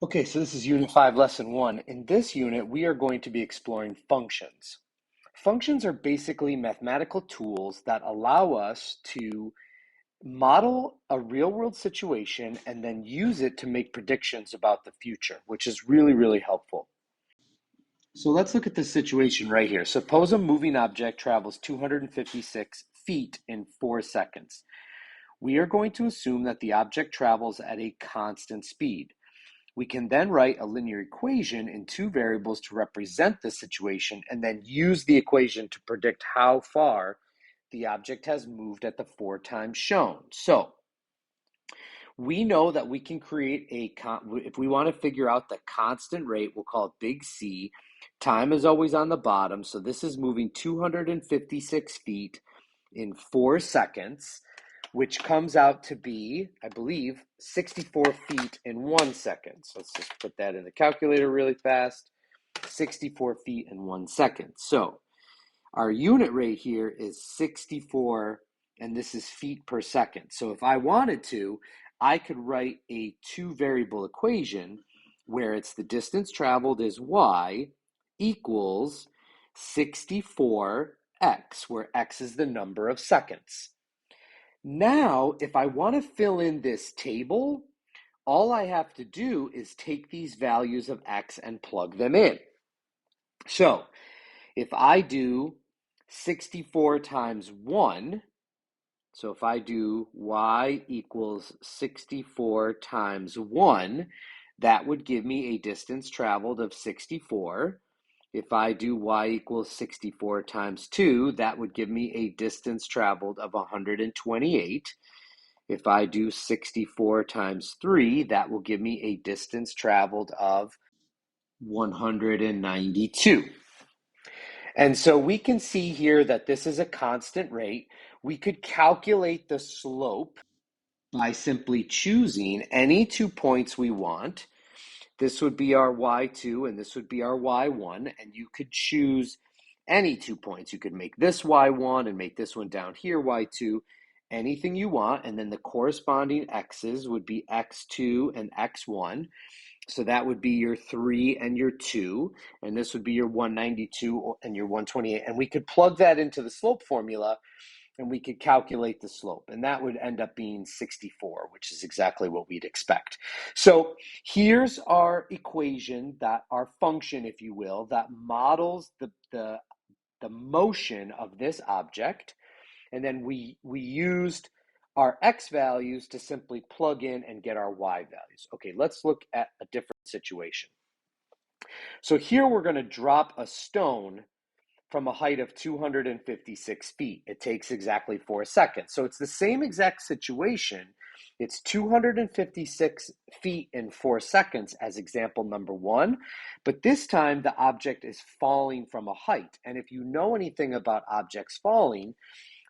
Okay, so this is Unit 5, Lesson 1. In this unit, we are going to be exploring functions. Functions are basically mathematical tools that allow us to model a real-world situation and then use it to make predictions about the future, which is really, really helpful. So let's look at this situation right here. Suppose a moving object travels 256 feet in 4 seconds. We are going to assume that the object travels at a constant speed. We can then write a linear equation in two variables to represent the situation and then use the equation to predict how far the object has moved at the 4 times shown. So we know that we can create if we want to figure out the constant rate, we'll call it big C. Time is always on the bottom, so this is moving 256 feet in 4 seconds, which comes out to be, I believe, 64 feet in 1 second. So let's just put that in the calculator really fast. 64 feet in 1 second. So our unit rate here is 64, and this is feet per second. So if I wanted to, I could write a two-variable equation where it's the distance traveled is y equals 64x, where x is the number of seconds. Now, if I want to fill in this table, all I have to do is take these values of x and plug them in. So if I do 64 times 1, so if I do y equals 64 times 1, that would give me a distance traveled of 64. If I do y equals 64 times 2, that would give me a distance traveled of 128. If I do 64 times 3, that will give me a distance traveled of 192. And so we can see here that this is a constant rate. We could calculate the slope by simply choosing any 2 points we want. This would be our y2 and this would be our y1, and you could choose any 2 points. You could make this y1 and make this one down here y2, anything you want, and then the corresponding x's would be x2 and x1. So that would be your 3 and your 2, and this would be your 192 and your 128. And we could plug that into the slope formula, and we could calculate the slope, and that would end up being 64, which is exactly what we'd expect. So here's our equation, that our function, if you will, that models the motion of this object. And then we used our x values to simply plug in and get our y values. Okay, let's look at a different situation. So here we're going to drop a stone from a height of 256 feet. It takes exactly 4 seconds. So it's the same exact situation. It's 256 feet in 4 seconds as example number 1, but this time the object is falling from a height. And if you know anything about objects falling,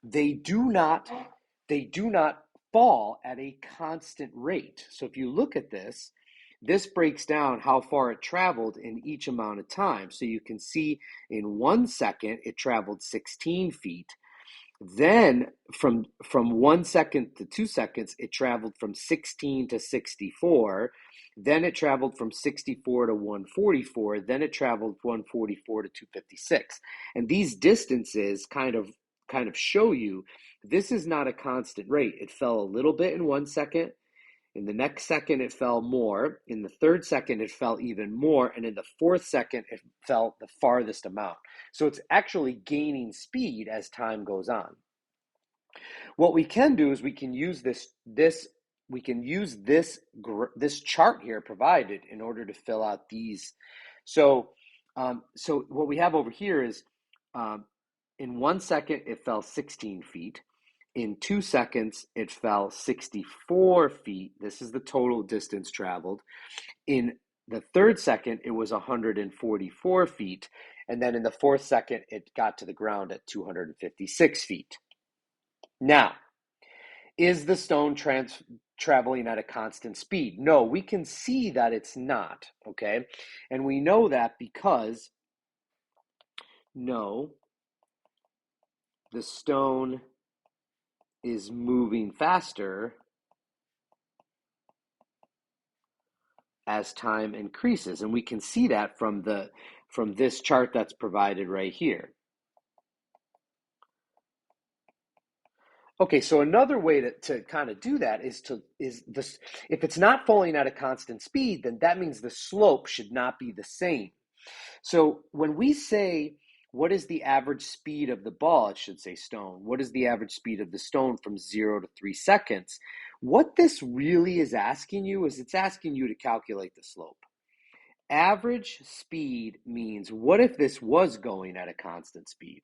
they do not fall at a constant rate. So if you look at this, this breaks down how far it traveled in each amount of time. So you can see in 1 second, it traveled 16 feet. Then from 1 second to 2 seconds, it traveled from 16 to 64. Then it traveled from 64 to 144. Then it traveled 144 to 256. And these distances kind of show you this is not a constant rate. It fell a little bit in 1 second. In the next second, it fell more. In the third second, it fell even more. And in the fourth second, it fell the farthest amount. So it's actually gaining speed as time goes on. What we can do is we can use this chart here provided in order to fill out these. So what we have over here is in 1 second, it fell 16 feet. In 2 seconds, it fell 64 feet. This is the total distance traveled. In the third second, it was 144 feet. And then in the fourth second, it got to the ground at 256 feet. Now, is the stone traveling at a constant speed? No, we can see that it's not, okay? And we know that because, no, the stone is moving faster as time increases. And we can see that from this chart that's provided right here. Okay, so another way to kind of do that is this, if it's not falling at a constant speed, then that means the slope should not be the same. So when we say, what is the average speed of the ball, it should say stone. What is the average speed of the stone from 0 to 3 seconds? What this really is asking you is it's asking you to calculate the slope. Average speed means, what if this was going at a constant speed?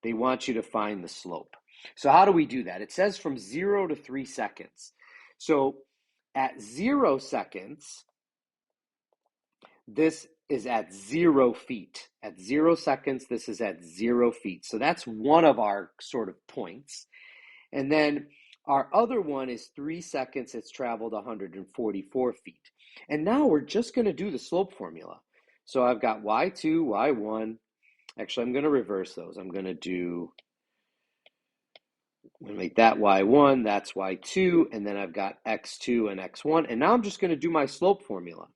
They want you to find the slope. So how do we do that? It says from 0 to 3 seconds. So at 0 seconds, this is at 0 feet. At 0 seconds, this is at 0 feet. So that's one of our sort of points. And then our other one is 3 seconds, it's traveled 144 feet. And now we're just going to do the slope formula. So I've got y2, y1. Actually, I'm going to reverse those. I'm going to make that y1, that's y2, and then I've got x2 and x1. And now I'm just going to do my slope formula.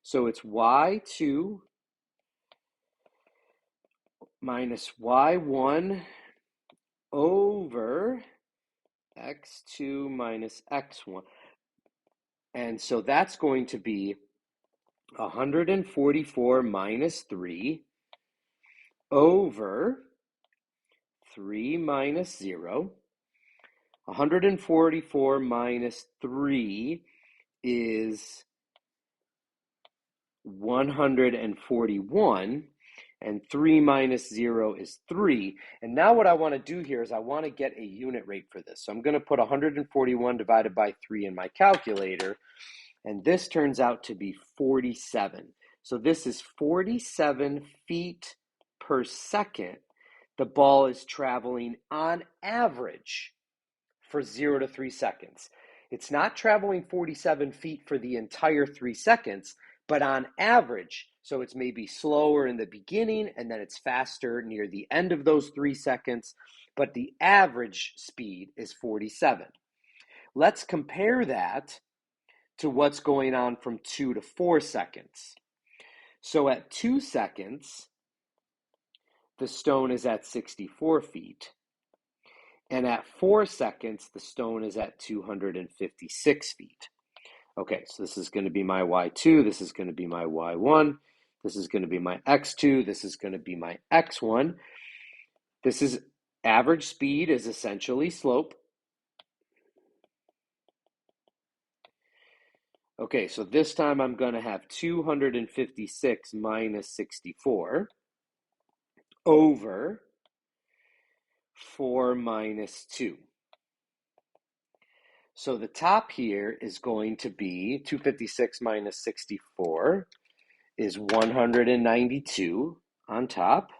So it's y2 minus y1 over x2 minus x1. And so that's going to be 144 minus 3 over 3 minus 0. 144 minus 3 is 141, and 3 minus 0 is 3. And now what I want to do here is I want to get a unit rate for this. So I'm going to put 141 divided by 3 in my calculator, and this turns out to be 47. So this is 47 feet per second. The ball is traveling on average for 0 to 3 seconds. It's not traveling 47 feet for the entire 3 seconds, but on average. So it's maybe slower in the beginning and then it's faster near the end of those 3 seconds, but the average speed is 47. Let's compare that to what's going on from 2 to 4 seconds. So at 2 seconds, the stone is at 64 feet. And at 4 seconds, the stone is at 256 feet. Okay, so this is going to be my y2, this is going to be my y1, this is going to be my x2, this is going to be my x1. This is average speed is essentially slope. Okay, so this time I'm going to have 256 minus 64 over 4 minus 2. So the top here is going to be 256 minus 64 is 192 on top.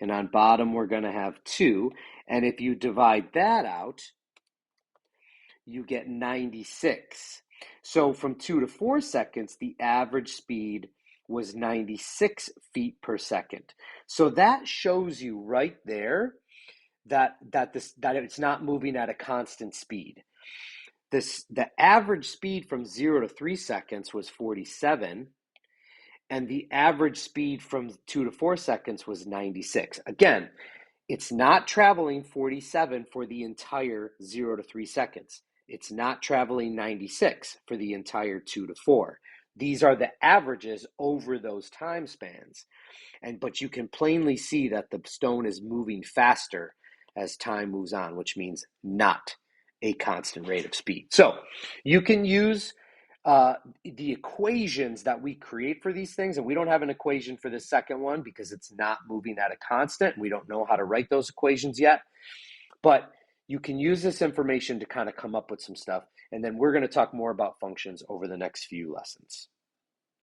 And on bottom, we're going to have 2. And if you divide that out, you get 96. So from 2 to 4 seconds, the average speed was 96 feet per second. So that shows you right there that it's not moving at a constant speed. The average speed from 0 to 3 seconds was 47, and the average speed from 2 to 4 seconds was 96. Again, it's not traveling 47 for the entire 0 to 3 seconds. It's not traveling 96 for the entire 2 to 4. These are the averages over those time spans. But you can plainly see that the stone is moving faster as time moves on, which means not a constant rate of speed. So you can use the equations that we create for these things, and we don't have an equation for the second one because it's not moving at a constant. We don't know how to write those equations yet, but you can use this information to kind of come up with some stuff, and then we're going to talk more about functions over the next few lessons.